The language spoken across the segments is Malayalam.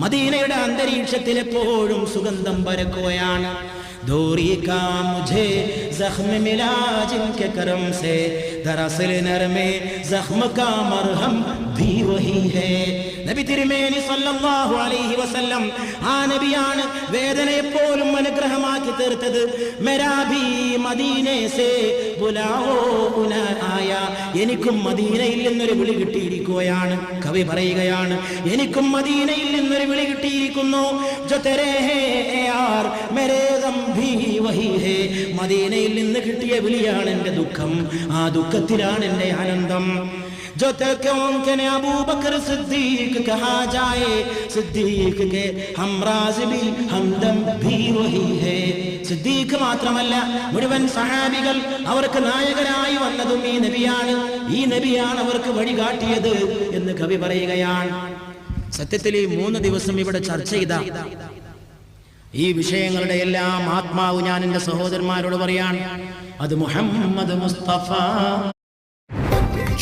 മദീനയുടെ അന്തരീക്ഷത്തിൽ എപ്പോഴും സുഗന്ധം പരക്കുകയാണ്. दूरी का मुझे जख्म मिला जिनके करम से दरअसल नरमे जख्म का मरहम भी वही है. നബി തിരുമേനി സല്ലല്ലാഹു അലൈഹി വസല്ലം ആ നബിയാണ് വേദനയെ പോലും അനുഗ്രഹമാക്കി തീർത്തത്. മെരാ ഭീ മദീനേ സേ ബുലാവോ ഉനാ ആയ, എനിക്കും മദീനയിൽ നിന്നൊരു വിളി കിട്ടിയിരിക്കുകയാണ്. കവി പറയുകയാണ്, എനിക്കും മദീനയിൽ നിന്നൊരു വിളി കിട്ടിയിരിക്കുന്നു. ജോ തെരേ ഹേ യാർ മേരേ ഗം ഭീ വഹി ഹേ, മദീനയിൽ നിന്ന് കിട്ടിയ വിളിയാണ് എൻ്റെ ദുഃഖം, ആ ദുഃഖത്തിലാണ് എൻ്റെ ആനന്ദം. जो के अबू बकर सिद्दीक कहा जाए, सिद्दीक के हमराज भी हमदम भी वही है. സിദ്ദീഖ് മാത്രമല്ല മുഴുവൻ സഹാബികൾ അവർക്ക് നായകനായി വന്നതും ഈ നബിയാണ്. ഈ നബിയാണ് അവർക്ക് വഴികാട്ടിയത് എന്ന് കവി പറയുകയാണ്. സത്യത്തിൽ ഈ 3 ദിവസം ഇവിടെ ചർച്ച ചെയ്ത ഈ വിഷയങ്ങളുടെ എല്ലാം ആത്മാവ് ഞാൻ എൻ്റെ സഹോദരന്മാരോട് പറയാണ്, അത് മുഹമ്മദ് മുസ്തഫ.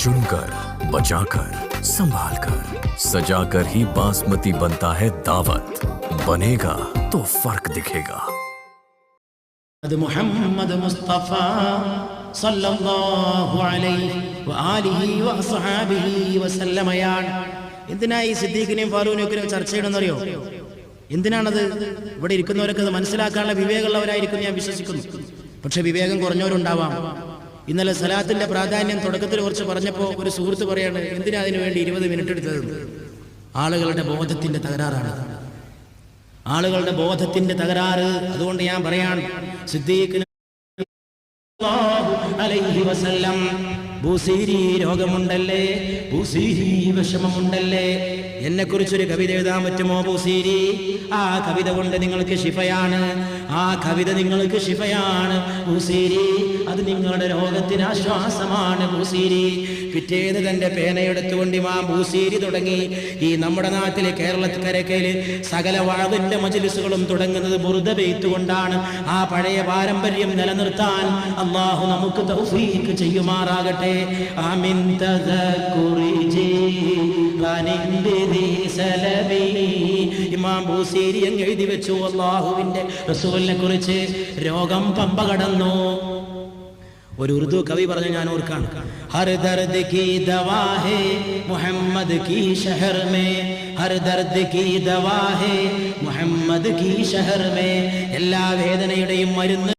चुनकर, बचाकर, संभालकर, सजाकर ही बासमती बनता है दावत. बनेगा तो फर्क दिखेगा. അത് മുഹമ്മദ് മുസ്തഫ സല്ലല്ലാഹു അലൈഹി വആലിഹി വഅസ്ഹാബിഹി വസല്ലമയാണ്. എന്തിനായി സിദ്ദീഖിനെയും ഫാറൂഖിനെയും ചർച്ച ചെയ്യണമെന്നറിയോ? എന്തിനാണത്? ഇവിടെ ഇരിക്കുന്നവരൊക്കെ അത് മനസ്സിലാക്കാനുള്ള വിവേകമുള്ളവരായിരിക്കും ഞാൻ വിശ്വസിക്കുന്നു. പക്ഷെ വിവേകം കുറഞ്ഞവരുണ്ടാവാം. ഇന്നലെ സലാത്തിന്റെ പ്രാധാന്യം തുടക്കത്തിൽ കുറച്ച് പറഞ്ഞപ്പോൾ ഒരു സുഹൃത്ത് പറയാണ്, എന്തിനാ അതിനു വേണ്ടി 20 മിനിറ്റ് എടുത്തത്? ആളുകളുടെ ബോധത്തിന്റെ തകരാറാണ്, ആളുകളുടെ ബോധത്തിന്റെ തകരാറ്. അതുകൊണ്ട് ഞാൻ പറയാണ്, സിദ്ദീഖിന് അലൈഹി വസല്ലം ബൂസീരി രോഗമുണ്ടല്ലേ, ബൂസീരി വിഷമമുണ്ടല്ലേ, എന്നെ കുറിച്ചൊരു കവിത എഴുതാൻ പറ്റുമോ ബൂസീരി? ആ കവിത കൊണ്ട് നിങ്ങൾക്ക് ശിഫയാണ്, ആ കവിത നിങ്ങൾക്ക് ശിഫയാണ് ബൂസീരി, അത് നിങ്ങളുടെ രോഗത്തിന് ആശ്വാസമാണ് ബൂസീരി. പിറ്റേന്ന് തന്റെ പേനയെടുത്തുകൊണ്ട് ഇമാം ബൂസീരി തുടങ്ങി. ഈ നമ്മുടെ നാട്ടിലെ കേരളക്കരക്കയില് സകല വാദിന്റെ മജ്ലിസുകളും തുടങ്ങുന്നത് ബുർദ ബെയ്ത്തുകൊണ്ടാണ്. ആ പഴയ പാരമ്പര്യം നിലനിർത്താൻ അല്ലാഹു നമുക്ക് തൗഫീഖ് ചെയ്യുമാറാകട്ടെ. ആമിൻ തദക്കുറി ജീലാനിന്റെ സലബി. ഇമാം ബൂസീരി അങ്ങ് എഴുതി വെച്ചു, അല്ലാഹുവിന്റെ റസൂലിനെ കുറിച്ച് രോഗം പമ്പ കടന്നു. ഒരു ഉറുദു കവി പറഞ്ഞു, ഞാൻ ഓർക്കാണ്, ഹർ ദർദ് കി ദവാ ഹേ മുഹമ്മദ് കി ശഹർ മേ, ഹർ ദർദ് കി ദവാ ഹേ മുഹമ്മദ് കി ശഹർ മേ. എല്ലാ വേദനയുടെയും മരുന്ന്